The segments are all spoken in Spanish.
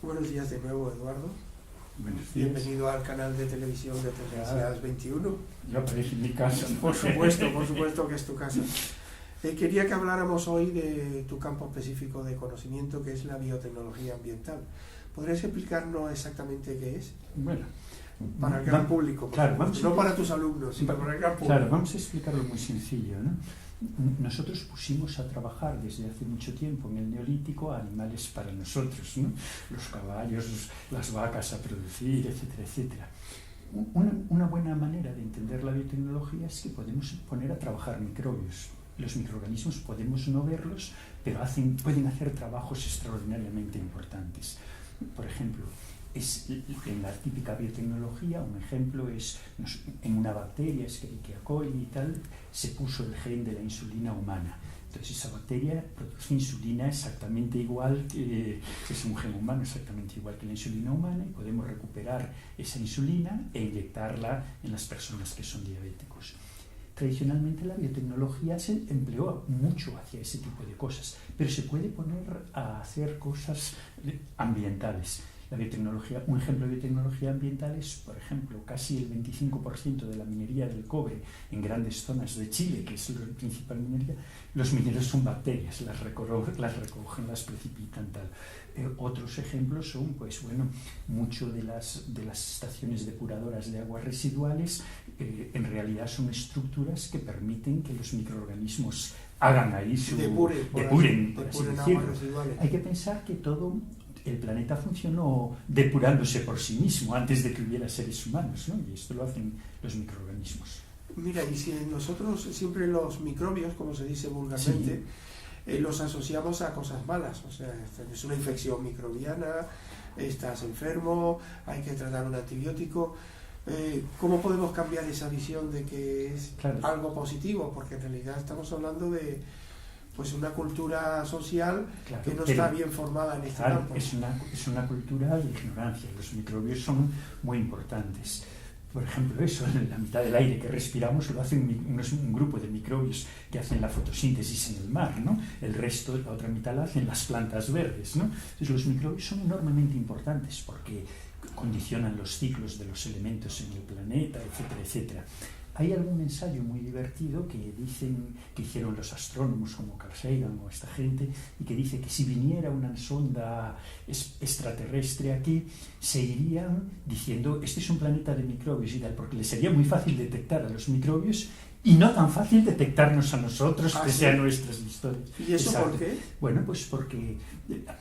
Buenos días de nuevo, Eduardo. Buenos días. Bienvenido al canal de televisión de Tendencias 21. Yo aparezco en mi casa. Por supuesto que es tu casa. Quería que habláramos hoy de tu campo específico de conocimiento, que es la biotecnología ambiental. ¿Podrías explicarnos exactamente qué es? Bueno, para el gran público, claro, no para tus alumnos, sino para el gran público. Claro, vamos a explicarlo muy sencillo, ¿no? Nosotros pusimos a trabajar desde hace mucho tiempo en el Neolítico animales para nosotros, ¿no? Los caballos, las vacas a producir, etcétera, etcétera. Una buena manera de entender la biotecnología es que podemos poner a trabajar microbios. Los microorganismos podemos no verlos, pero pueden hacer trabajos extraordinariamente importantes. Por ejemplo, en la típica biotecnología, un ejemplo es en una bacteria, Escherichia coli y tal, se puso el gen de la insulina humana. Entonces esa bacteria produce insulina exactamente igual, es un gen humano exactamente igual que la insulina humana, y podemos recuperar esa insulina e inyectarla en las personas que son diabéticos. Tradicionalmente la biotecnología se empleó mucho hacia ese tipo de cosas, pero se puede poner a hacer cosas ambientales. La biotecnología, un ejemplo de biotecnología ambiental es, por ejemplo, casi el 25% de la minería del cobre en grandes zonas de Chile, que es la principal minería. Los mineros son bacterias, las recogen, las precipitan, tal. Otros ejemplos son, pues bueno, mucho de las estaciones depuradoras de aguas residuales en realidad son estructuras que permiten que los microorganismos hagan ahí su depuren, por así decirlo. Hay que pensar que todo el planeta funcionó depurándose por sí mismo antes de que hubiera seres humanos, ¿no? Y esto lo hacen los microorganismos. Mira, y si nosotros siempre los microbios, como se dice vulgarmente, los asociamos a cosas malas, o sea, es una infección microbiana, estás enfermo, hay que tratar un antibiótico. ¿Cómo podemos cambiar esa visión de que es algo positivo? Porque en realidad estamos hablando de una cultura social que no está bien formada en este campo. Es una cultura de ignorancia. Los microbios son muy importantes. Por ejemplo, en la mitad del aire que respiramos lo hace un grupo de microbios que hacen la fotosíntesis en el mar, ¿no? El resto, la otra mitad la hacen las plantas verdes, ¿no? Entonces los microbios son enormemente importantes porque condicionan los ciclos de los elementos en el planeta, etcétera, etcétera. Hay algún ensayo muy divertido que dicen que hicieron los astrónomos como Carl Sagan o esta gente, y que dice que si viniera una sonda extraterrestre aquí, se irían diciendo este es un planeta de microbios y tal, porque les sería muy fácil detectar a los microbios y no tan fácil detectarnos a nosotros, pese a nuestras historias. ¿Y eso por qué? Bueno, pues porque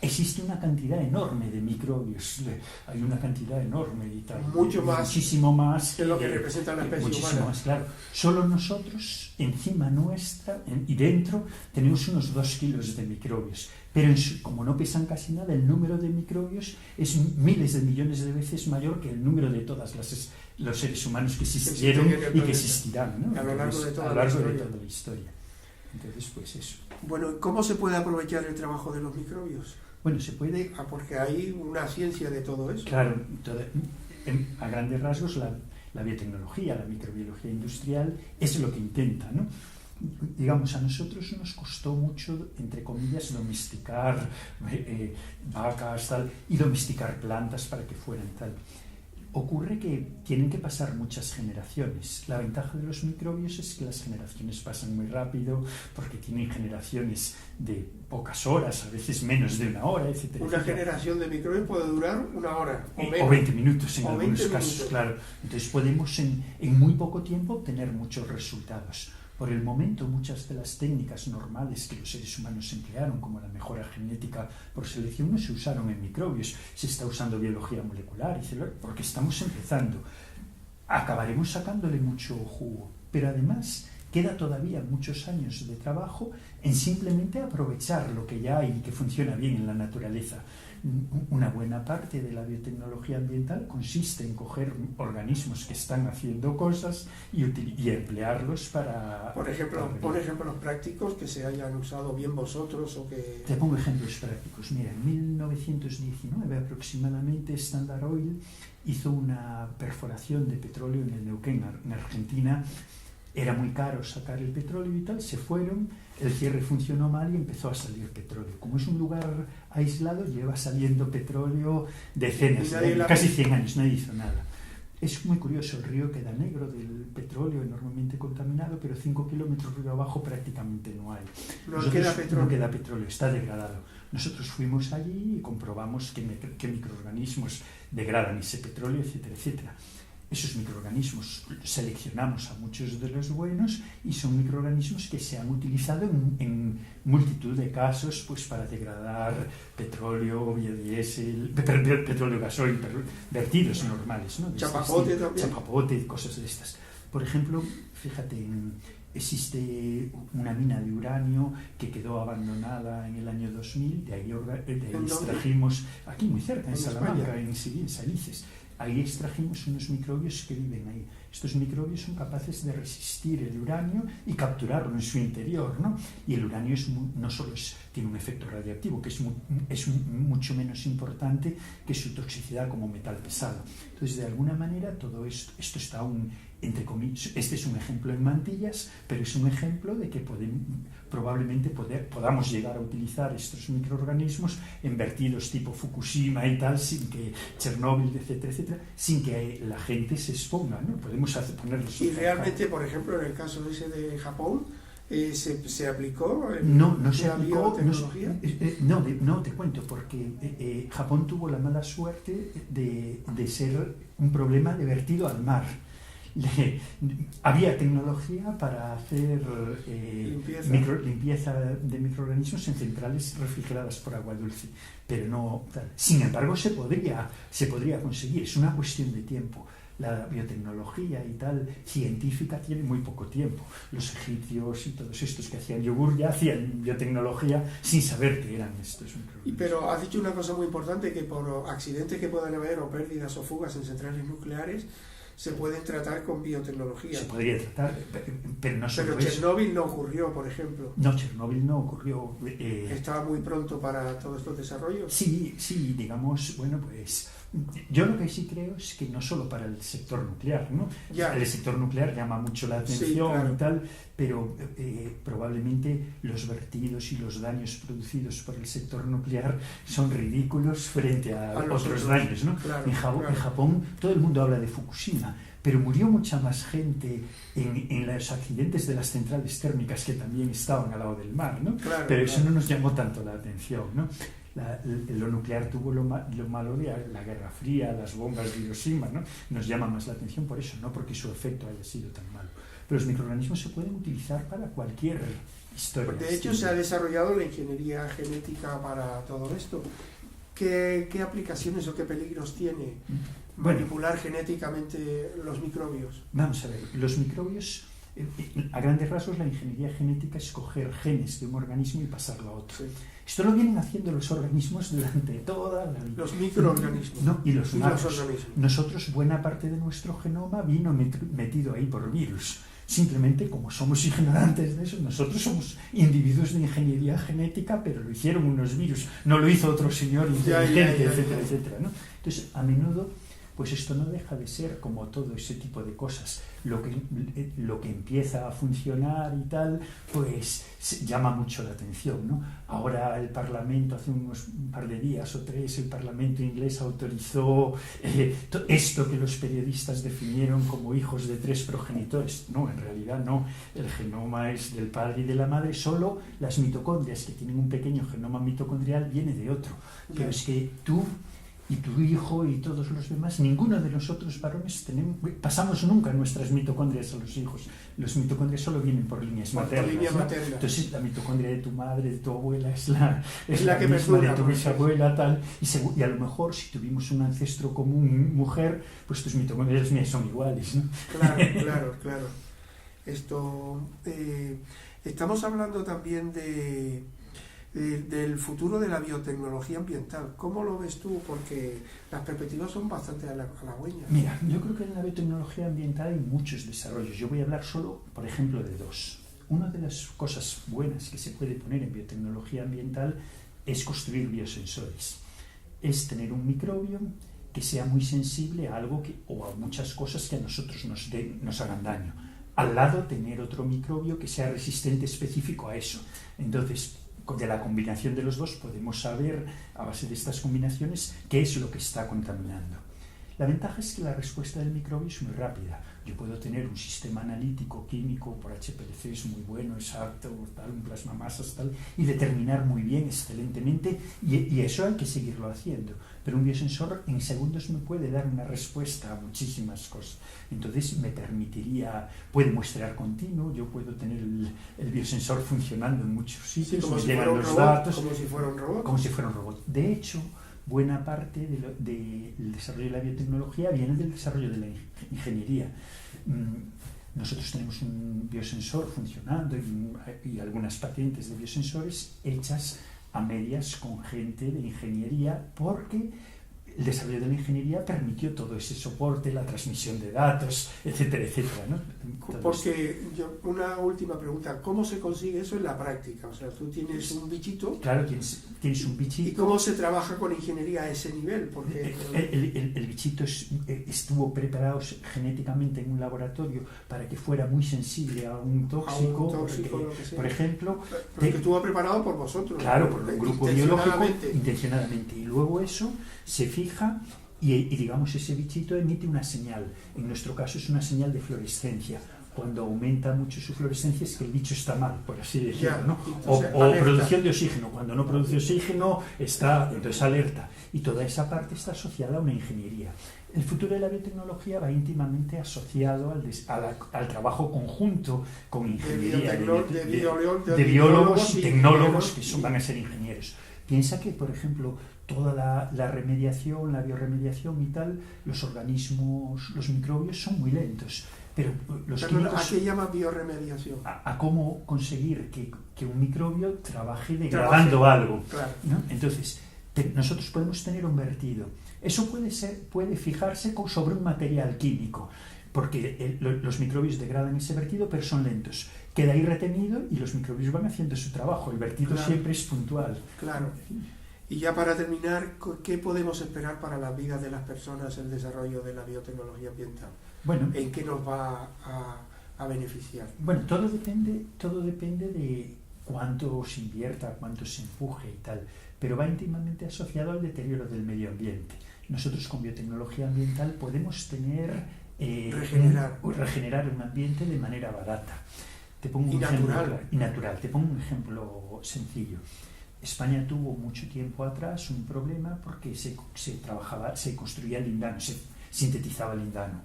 existe una cantidad enorme de microbios, hay una cantidad enorme y tal. Muchísimo más que lo que representa la especie humana. Más, claro. Solo nosotros, encima nuestra y dentro, tenemos unos 2 kilos de microbios. Pero como no pesan casi nada, el número de microbios es miles de millones de veces mayor que el número de todos los seres humanos que existieron y que existirán, ¿no? A lo largo de toda la historia. Entonces, pues eso. Bueno, ¿cómo se puede aprovechar el trabajo de los microbios? Bueno, se puede... porque hay una ciencia de todo eso. Claro, a grandes rasgos la biotecnología, la microbiología industrial es lo que intenta, ¿no? Digamos, a nosotros nos costó mucho, entre comillas, domesticar vacas, tal, y domesticar plantas para que fueran tal. Ocurre que tienen que pasar muchas generaciones. La ventaja de los microbios es que las generaciones pasan muy rápido, porque tienen generaciones de pocas horas, a veces menos de una hora, etc. Una generación de microbios puede durar una hora o 20 minutos en algunos casos, claro. Entonces podemos en muy poco tiempo obtener muchos resultados. Por el momento, muchas de las técnicas normales que los seres humanos emplearon, como la mejora genética por selección, no se usaron en microbios. Se está usando biología molecular y celular, porque estamos empezando. Acabaremos sacándole mucho jugo, pero además queda todavía muchos años de trabajo en simplemente aprovechar lo que ya hay y que funciona bien en la naturaleza. Una buena parte de la biotecnología ambiental consiste en coger organismos que están haciendo cosas y emplearlos para... Por ejemplo, pon ejemplos prácticos que se hayan usado bien vosotros o que... Te pongo ejemplos prácticos. Mira, en 1919 aproximadamente Standard Oil hizo una perforación de petróleo en el Neuquén, en Argentina, era muy caro sacar el petróleo y tal, se fueron, el cierre funcionó mal y empezó a salir petróleo. Como es un lugar aislado, lleva saliendo petróleo decenas de años, casi 100 años, nadie hizo nada. Es muy curioso, el río queda negro del petróleo, enormemente contaminado, pero 5 kilómetros río abajo prácticamente no hay. No queda petróleo, está degradado. Nosotros fuimos allí y comprobamos qué microorganismos degradan ese petróleo, etcétera, etcétera. Esos microorganismos seleccionamos a muchos de los buenos y son microorganismos que se han utilizado en multitud de casos pues para degradar petróleo, biodiesel, petróleo gasoil, vertidos normales, ¿no? Chapapote también. Chapapote, cosas de estas. Por ejemplo, fíjate, existe una mina de uranio que quedó abandonada en el año 2000, de ahí extrajimos, aquí muy cerca, en Salamanca, en Salices. Ahí extrajimos unos microbios que viven ahí. Estos microbios son capaces de resistir el uranio y capturarlo en su interior, ¿no? Y el uranio no solo tiene un efecto radiactivo, que es mucho menos importante que su toxicidad como metal pesado. Entonces, de alguna manera, todo esto está entre comillas, este es un ejemplo en Mantillas, pero es un ejemplo de que probablemente podamos llegar a utilizar estos microorganismos en vertidos tipo Fukushima y tal, sin que Chernóbil, etcétera, etcétera, sin que la gente se exponga, ¿no? Podemos ponerlos. Y realmente, por ejemplo, en el caso ese de Japón, ¿se aplicó? No se aplicó. Biotecnología? No, te cuento, porque Japón tuvo la mala suerte de ser un problema de vertido al mar. Había tecnología para hacer limpieza de microorganismos en centrales refrigeradas por agua dulce, pero no tal. Sin embargo, se podría conseguir, es una cuestión de tiempo. La biotecnología y tal científica tiene muy poco tiempo. Los egipcios y todos estos que hacían yogur ya hacían biotecnología sin saber que eran estos microorganismos. Pero has dicho una cosa muy importante, que por accidentes que puedan haber o pérdidas o fugas en centrales nucleares se pueden tratar con biotecnología. Se podría tratar, pero no solo Pero Chernóbil no ocurrió, por ejemplo. No, Chernóbil no ocurrió. ¿Estaba muy pronto para todos estos desarrollos? Sí, digamos, bueno, pues yo lo que sí creo es que no solo para el sector nuclear, ¿no? Ya. El sector nuclear llama mucho la atención, sí, claro, y tal, pero probablemente los vertidos y los daños producidos por el sector nuclear son ridículos frente a otros daños, ¿no? Claro, en Japón todo el mundo habla de Fukushima, pero murió mucha más gente en los accidentes de las centrales térmicas que también estaban al lado del mar, ¿no? Claro, pero eso no nos llamó tanto la atención, ¿no? Lo nuclear tuvo lo malo de la Guerra Fría, las bombas de Hiroshima, ¿no? Nos llama más la atención por eso, no porque su efecto haya sido tan malo. Pero los microorganismos se pueden utilizar para cualquier historia. De hecho, se ha desarrollado la ingeniería genética para todo esto. ¿Qué aplicaciones o qué peligros tiene manipular genéticamente los microbios? Vamos a ver, los microbios, a grandes rasgos, la ingeniería genética es coger genes de un organismo y pasarlo a otro. Sí. Esto lo vienen haciendo los organismos durante toda la vida. Los microorganismos. No, y los organismos. Nosotros, buena parte de nuestro genoma vino metido ahí por virus. Simplemente, como somos ignorantes de eso, nosotros somos individuos de ingeniería genética, pero lo hicieron unos virus, no lo hizo otro señor inteligente, etcétera, etcétera, ¿no? Entonces, a menudo, pues esto no deja de ser, como todo ese tipo de cosas, lo que empieza a funcionar y tal, pues llama mucho la atención, ¿no? Ahora el Parlamento, hace un par de días o 3, el Parlamento inglés autorizó esto que los periodistas definieron como hijos de 3 progenitores. No, en realidad no. El genoma es del padre y de la madre, solo las mitocondrias, que tienen un pequeño genoma mitocondrial, viene de otro. Pero es que tú y tu hijo y todos los demás, ninguno de nosotros varones pasamos nunca nuestras mitocondrias a los hijos. Los mitocondrias solo vienen por líneas maternas, ¿no? Entonces la mitocondria de tu madre, de tu abuela, es la que misma de tu bisabuela, tal, y a lo mejor si tuvimos un ancestro común, mujer, pues tus mitocondrias mías son iguales, ¿no? Claro. Estamos hablando también del futuro de la biotecnología ambiental. ¿Cómo lo ves tú? Porque las perspectivas son bastante halagüeñas. Mira, yo creo que en la biotecnología ambiental hay muchos desarrollos. Yo voy a hablar solo, por ejemplo, de 2. Una de las cosas buenas que se puede poner en biotecnología ambiental es construir biosensores. Es tener un microbio que sea muy sensible a algo o a muchas cosas que a nosotros nos hagan daño. al lado tener otro microbio que sea resistente específico a eso. Entonces, de la combinación de los dos podemos saber, a base de estas combinaciones, qué es lo que está contaminando. La ventaja es que la respuesta del microbio es muy rápida. Yo puedo tener un sistema analítico, químico, por HPLC es muy bueno, exacto, tal, un plasmamasas, tal, y determinar muy bien, excelentemente, y eso hay que seguirlo haciendo. Pero un biosensor en segundos me puede dar una respuesta a muchísimas cosas. Entonces me permitiría, puede muestrear continuo, yo puedo tener el biosensor funcionando en muchos sitios, como me si llegan fuera un los robot, datos. como si fuera un robot. Como si fuera un robot. De hecho, buena parte del desarrollo de la biotecnología viene del desarrollo de la ingeniería. Nosotros tenemos un biosensor funcionando y algunas patentes de biosensores hechas a medias con gente de ingeniería, porque el desarrollo de la ingeniería permitió todo ese soporte, la transmisión de datos, etcétera, etcétera, ¿no? Porque una última pregunta, ¿cómo se consigue eso en la práctica? O sea, tú tienes un bichito. Claro, tienes un bichito. ¿Y cómo se trabaja con ingeniería a ese nivel? Porque el bichito estuvo preparado genéticamente en un laboratorio para que fuera muy sensible a un tóxico, lo que sea. Por ejemplo. Pero que estuvo preparado por vosotros. Claro, por un grupo biológico, intencionadamente. Y luego eso se fija y digamos, ese bichito emite una señal. En nuestro caso es una señal de fluorescencia. Cuando aumenta mucho su fluorescencia es que el bicho está mal, por así decirlo, ¿no? O producción de oxígeno. Cuando no produce oxígeno está entonces alerta. Y toda esa parte está asociada a una ingeniería. El futuro de la biotecnología va íntimamente asociado al trabajo conjunto con ingeniería, de biólogos y tecnólogos que van a ser ingenieros. Piensa que, por ejemplo, toda la remediación, la bioremediación y tal, los organismos, los microbios son muy lentos. Pero los químicos, ¿a qué llama bioremediación? A cómo conseguir que un microbio trabaje degradando algo. Claro. ¿No? Entonces, nosotros podemos tener un vertido. Eso puede fijarse sobre un material químico, porque los microbios degradan ese vertido, pero son lentos. Queda ahí retenido y los microbios van haciendo su trabajo. El vertido siempre es puntual. Claro. Y ya para terminar, ¿qué podemos esperar para la vida de las personas el desarrollo de la biotecnología ambiental? Bueno, ¿en qué nos va a beneficiar? Bueno, todo depende de cuánto se invierta, cuánto se empuje y tal, pero va íntimamente asociado al deterioro del medio ambiente. Nosotros con biotecnología ambiental podemos regenerar un ambiente de manera barata. Te pongo un ejemplo, y natural. Te pongo un ejemplo sencillo. España tuvo mucho tiempo atrás un problema porque se construía el lindano, se sintetizaba el lindano.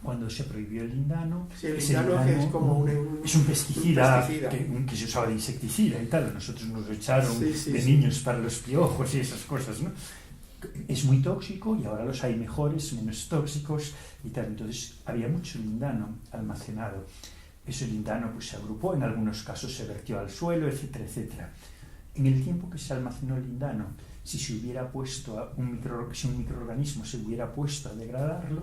Cuando se prohibió el lindano, el lindano es como es un pesticida que se usaba de insecticida y tal. Nosotros nos lo echaron niños para los piojos y esas cosas, ¿no? Es muy tóxico y ahora los hay mejores, menos tóxicos y tal. Entonces había mucho lindano almacenado. Ese lindano pues se agrupó, en algunos casos se vertió al suelo, etcétera, etcétera. En el tiempo que se almacenó el lindano, si un microorganismo se hubiera puesto a degradarlo,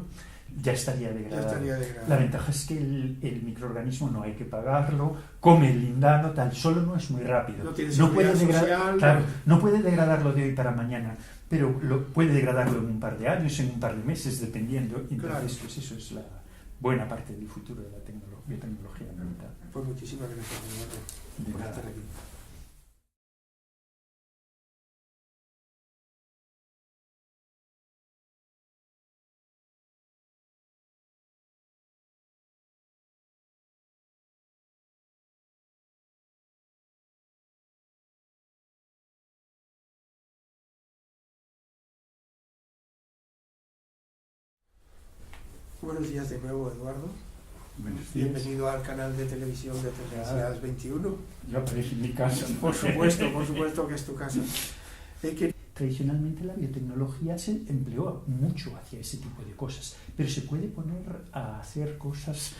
ya estaría degradado. La ventaja es que el microorganismo no hay que pagarlo, come el lindano, tal, solo no es muy rápido. No puede degradarlo de hoy para mañana, pero puede degradarlo en un par de años, en un par de meses, dependiendo. Entonces, pues eso es la buena parte del futuro de la biotecnología ambiental. Pues muchísimas gracias. De nada. Buenos días de nuevo, Eduardo. Buenos días. Bienvenido al canal de televisión de Tendencias 21. Yo aparecí en mi casa. Por supuesto que es tu casa. Tradicionalmente la biotecnología se empleó mucho hacia ese tipo de cosas, pero se puede poner a hacer cosas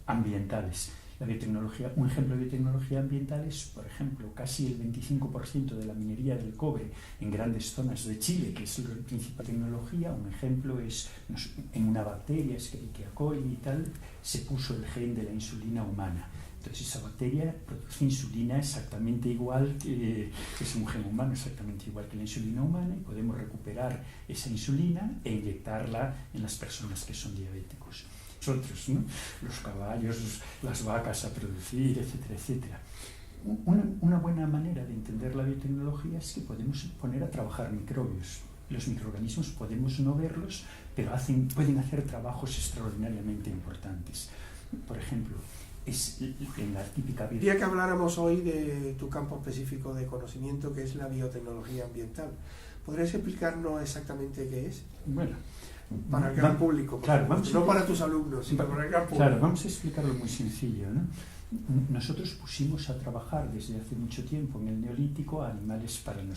ambientales. La biotecnología, un ejemplo de biotecnología ambiental es, por ejemplo, casi el 25% de la minería del cobre en grandes zonas de Chile, que es la principal tecnología. Un ejemplo es en una bacteria, Escherichia coli y tal, se puso el gen de la insulina humana. Entonces esa bacteria produce insulina exactamente igual es un gen humano exactamente igual que la insulina humana, y podemos recuperar esa insulina e inyectarla en las personas que son diabéticos. nosotros, ¿no? Los caballos, las vacas a producir, etcétera, etcétera. Una buena manera de entender la biotecnología es que podemos poner a trabajar microbios. Los microorganismos podemos no verlos, pero pueden hacer trabajos extraordinariamente importantes. Por ejemplo, en la típica Quería que habláramos hoy de tu campo específico de conocimiento, que es la biotecnología ambiental. ¿Podrías explicarnos exactamente qué es? Bueno, para el gran público, claro, no para tus alumnos, sino para el gran público. Claro, vamos a explicarlo muy sencillo, ¿no? Nosotros pusimos a trabajar desde hace mucho tiempo en el Neolítico a animales para nosotros.